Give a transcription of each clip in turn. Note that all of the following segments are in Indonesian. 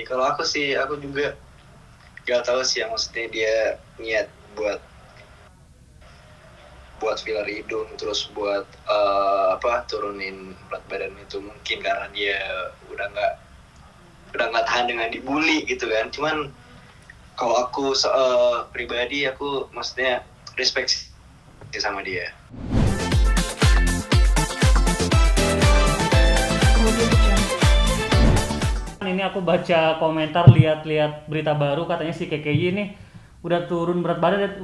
Kalau aku sih, aku juga gak tahu sih yang maksudnya dia niat buat filler hidung terus buat turunin berat badan itu, mungkin karena dia udah nggak tahan dengan dibully gitu kan. Cuman kalau aku pribadi, aku maksudnya respect sih sama dia. Ini aku baca komentar, lihat-lihat berita baru katanya si KKY ini udah turun berat badan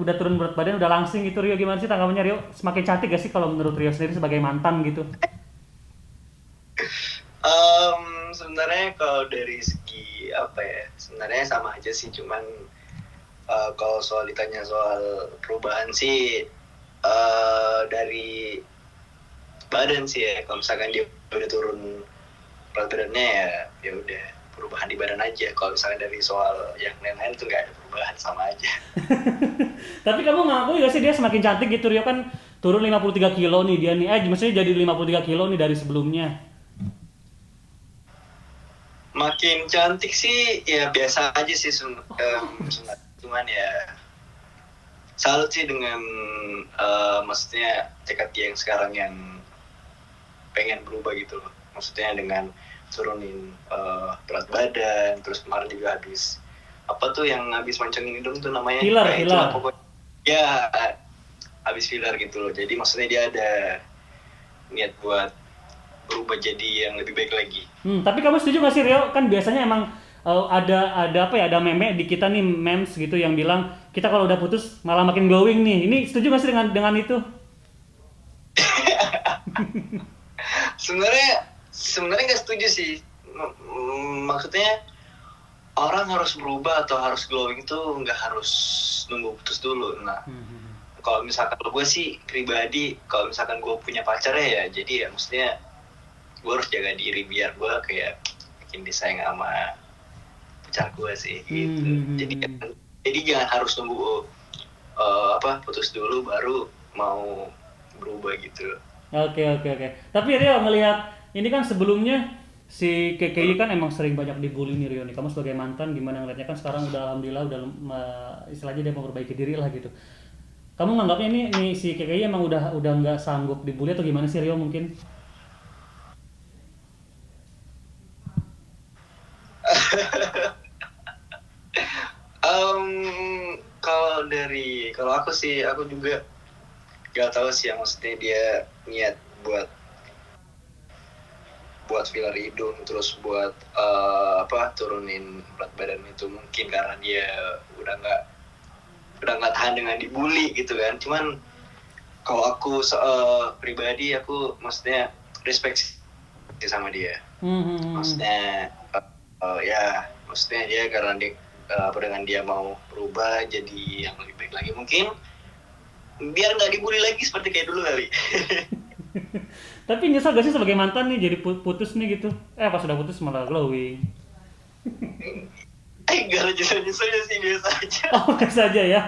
udah langsing gitu. Rio, gimana sih tanggapannya Rio? Semakin cantik gak sih kalau menurut Rio sendiri sebagai mantan gitu? Sebenarnya kalau dari segi apa ya, sebenarnya sama aja sih. Cuman kalau ditanya soal perubahan sih, dari badan sih ya. Kalau misalkan dia udah turun berat badannya, ya udah perubahan di badan aja. Kalau misalkan dari soal yang lain-lain tuh nggak ada perubahan, sama aja. Tapi kamu ngaku gak sih dia semakin cantik gitu? Rio kan turun 53 kilo nih dia nih. Maksudnya jadi 53 kilo nih dari sebelumnya. Makin cantik sih ya biasa aja sih, cuman ya salut sih dengan maksudnya tekad dia yang sekarang yang pengen berubah gitu loh. Maksudnya dengan turunin berat badan, terus kemarin juga habis mancungin hidung tuh namanya, Filler, kayak itulah filler. pokoknya. Ya, habis filler gitu loh. Jadi maksudnya dia ada niat buat berubah jadi yang lebih baik lagi. Tapi kamu setuju gak sih Rio? Kan biasanya emang ada apa ya? Ada meme di kita nih, memes gitu yang bilang kita kalau udah putus malah makin glowing nih. Ini setuju gak sih dengan itu? Sebenarnya nggak setuju sih. Maksudnya orang harus berubah atau harus glowing itu nggak harus nunggu putus dulu. Nah, kalau misalkan gue sih pribadi, kalau misalkan gue punya pacar ya jadi ya maksudnya gue harus jaga diri biar gue kayak makin disayang sama pacar gue sih gitu. Jadi jangan harus nunggu putus dulu baru mau berubah gitu. Oke, oke, oke. Tapi Rio melihat ini kan sebelumnya si KKI kan emang sering banyak dibully nih Rio nih. Kamu sebagai mantan gimana ngeliatnya? Kan sekarang udah alhamdulillah udah istilahnya dia memperbaiki diri lah gitu. Kamu nganggapnya ini nih si KKI emang udah nggak sanggup dibully atau gimana sih Rio mungkin? Kalau aku sih, aku juga gak tahu sih yang maksudnya dia niat buat filler hidung terus buat turunin berat badan itu, mungkin karena dia udah nggak tahan dengan dibully gitu kan. Cuman kalau aku pribadi, aku maksudnya respect sih sama dia. Maksudnya ya maksudnya dia karena dengan dia mau berubah jadi yang lebih baik lagi, mungkin biar nggak dibully lagi seperti kayak dulu kali. Tapi nyesel gak sih sebagai mantan nih jadi putus nih gitu? Pas sudah putus malah glowing. Gak ada nyesel-nyeselnya sih, biasa aja. Oh, biasa aja ya.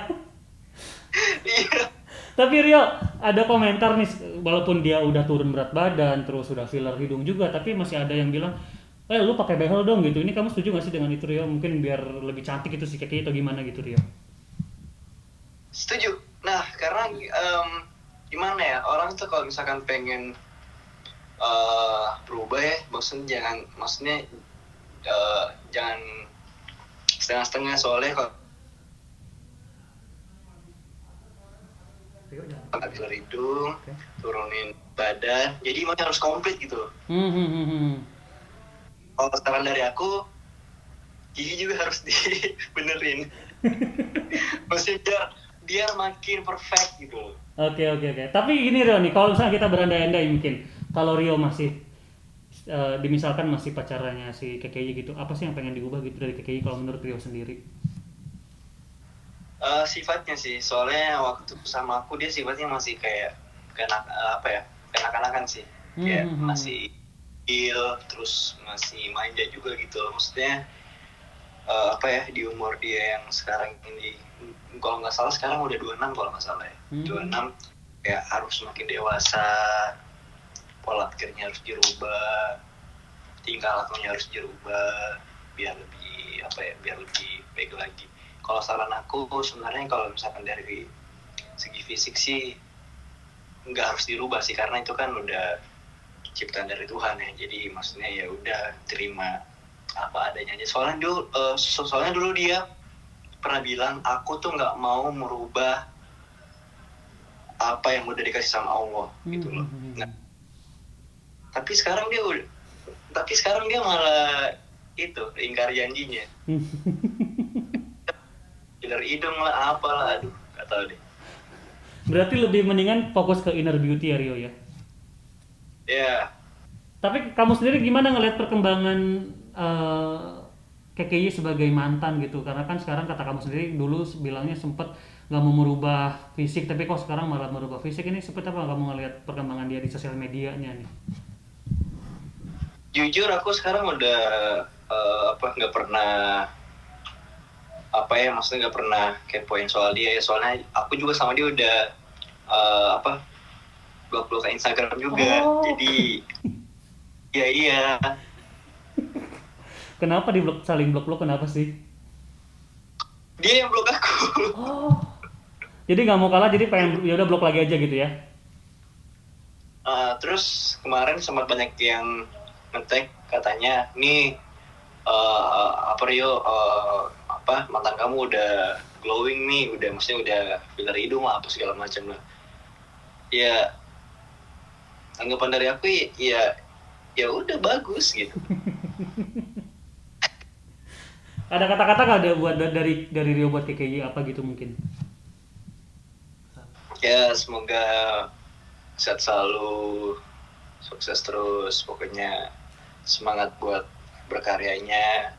Iya. Tapi Rio, ada komentar nih, walaupun dia udah turun berat badan, terus udah filler hidung juga, tapi masih ada yang bilang, lu pakai behel dong gitu. Ini kamu setuju gak sih dengan itu Rio? Mungkin biar lebih cantik itu si kaki atau gimana gitu Rio? Setuju. Nah, karena gimana ya, orang tuh kalau misalkan pengen berubah ya, maksudnya jangan setengah-setengah. Soalnya kalau Rio jangan. filler hidung, Oke. turunin badan, jadi emang harus komplit gitu. Hmm, hmm, hmm, hmm. Kalau saran dari aku, gigi juga harus dibenerin. Maksudnya biar makin perfect gitu. Oke, oke, oke. Tapi gini Rio nih, kalau misalnya kita berandai-andai mungkin, kalau Rio masih dimisalkan masih pacarannya si KKI gitu, apa sih yang pengen diubah gitu dari KKI kalau menurut Rio sendiri? Sifatnya sih, soalnya waktu sama aku dia sifatnya masih kayak kanak-kanakan sih, Hmm, kayak hmm, hmm. masih terus masih manja juga gitu. Maksudnya di umur dia yang sekarang ini, kalau nggak salah sekarang udah 26 kalau nggak salah ya. Hmm. 26 kayak harus makin dewasa, pola pikirnya harus dirubah, tingkah lakunya harus dirubah. biar lebih apa ya, biar lebih baik lagi. Kalau saran aku sebenarnya kalau misalkan dari segi fisik sih nggak harus dirubah sih, karena itu kan udah ciptaan dari Tuhan ya. Jadi maksudnya ya udah terima apa adanya aja. Soalnya dulu dia pernah bilang, aku tuh nggak mau merubah apa yang udah dikasih sama Allah gitu loh. Nah, tapi sekarang dia malah itu ingkar janjinya. Filler hidung lah, apalah, aduh, nggak tahu deh. Berarti lebih mendingan fokus ke inner beauty ya Rio ya. Ya, Tapi kamu sendiri gimana ngelihat perkembangan KKY sebagai mantan gitu? Karena kan sekarang kata kamu sendiri dulu bilangnya sempat nggak mau merubah fisik, tapi kok sekarang malah merubah fisik. Ini seperti apa kamu ngelihat perkembangan dia di sosial medianya nih? jujur aku sekarang udah nggak pernah maksudnya nggak pernah kepoin soal dia ya, soalnya aku juga sama dia udah blok-blok ke Instagram juga. Jadi ya iya. Kenapa di blok, saling blok-blok, kenapa sih? Dia yang blok aku. Jadi nggak mau kalah, jadi pengen ya udah blok lagi aja gitu ya? Terus kemarin sempat banyak yang nge-tag katanya, nih Rio, mantan kamu udah glowing nih, maksudnya udah filler hidung lah apa segala macam lah. Ya anggapan dari aku ya udah bagus gitu. Ada kata-kata nggak ada buat dari Rio buat KKY apa gitu mungkin? Ya semoga sehat selalu, sukses terus, pokoknya semangat buat berkaryanya,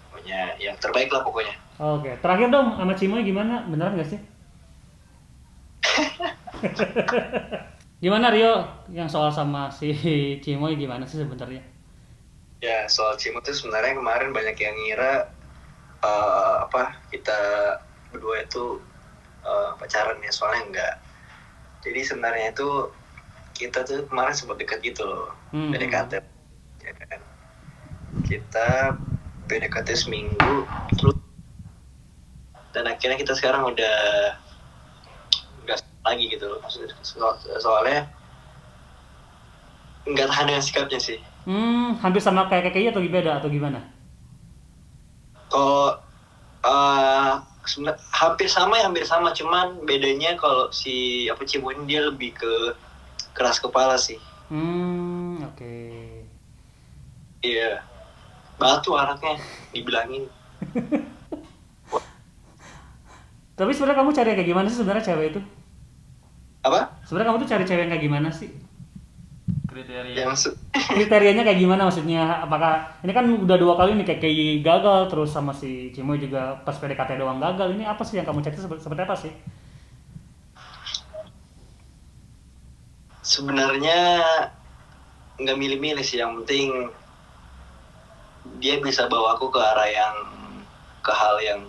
pokoknya yang terbaik lah pokoknya. Oke, terakhir dong sama Cimoy gimana? Beneran nggak sih? Gimana Rio yang soal sama si Cimoy gimana sih sebenarnya? Ya soal Cimo tuh sebenarnya kemarin banyak yang ngira kita berdua itu pacaran ya, soalnya enggak. Jadi sebenarnya itu kita tuh kemarin sempat dekat gitu loh, PDKT ya kan. Kita PDKT seminggu terus, dan akhirnya kita sekarang udah enggak lagi gitu loh, maksudnya soalnya enggak tahan dengan sikapnya sih. Hampir sama kayak KKY atau beda atau gimana? Kalau hampir sama, cuman bedanya kalau si Cimo ini dia lebih ke keras kepala sih. Oke. Iya, batu anaknya dibilangin. Tapi sebenarnya kamu cari kayak gimana sih sebenarnya cewek itu? Apa? Sebenarnya kamu tuh cari cewek yang kayak gimana sih? Kriteria. Kriterianya kayak gimana maksudnya? Apakah ini kan udah 2 kali nih kayak gagal, terus sama si Cimoy juga pas PDKT doang gagal. Ini apa sih yang kamu cari seperti apa sih? Sebenarnya nggak milih-milih sih, yang penting dia bisa bawa aku ke hal yang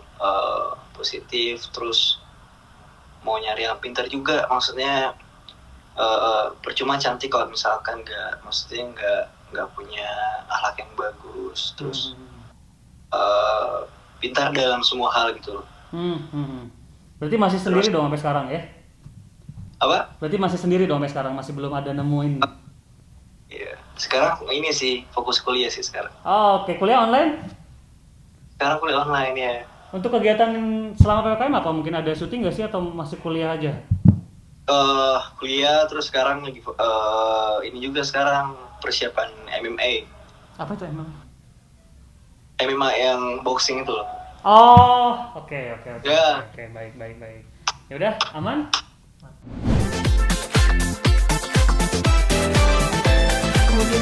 positif, terus mau nyari yang pintar juga, maksudnya percuma cantik kalau misalkan nggak punya akhlak yang bagus, terus pintar dalam semua hal gitu loh. Berarti masih sendiri dong sampai sekarang ya? Apa? Berarti masih sendiri dong sampai sekarang, masih belum ada nemuin. Iya, sekarang ini sih fokus kuliah sih sekarang. Oke, kuliah online? Sekarang kuliah online ya. Untuk kegiatan selama PPKM apa? Mungkin ada syuting nggak sih atau masih kuliah aja? Kuliah, terus sekarang lagi ini juga sekarang persiapan MMA. Apa itu emang? MMA yang boxing itu loh. Oke. Ya. Oke, baik. Ya udah, aman? Kemudian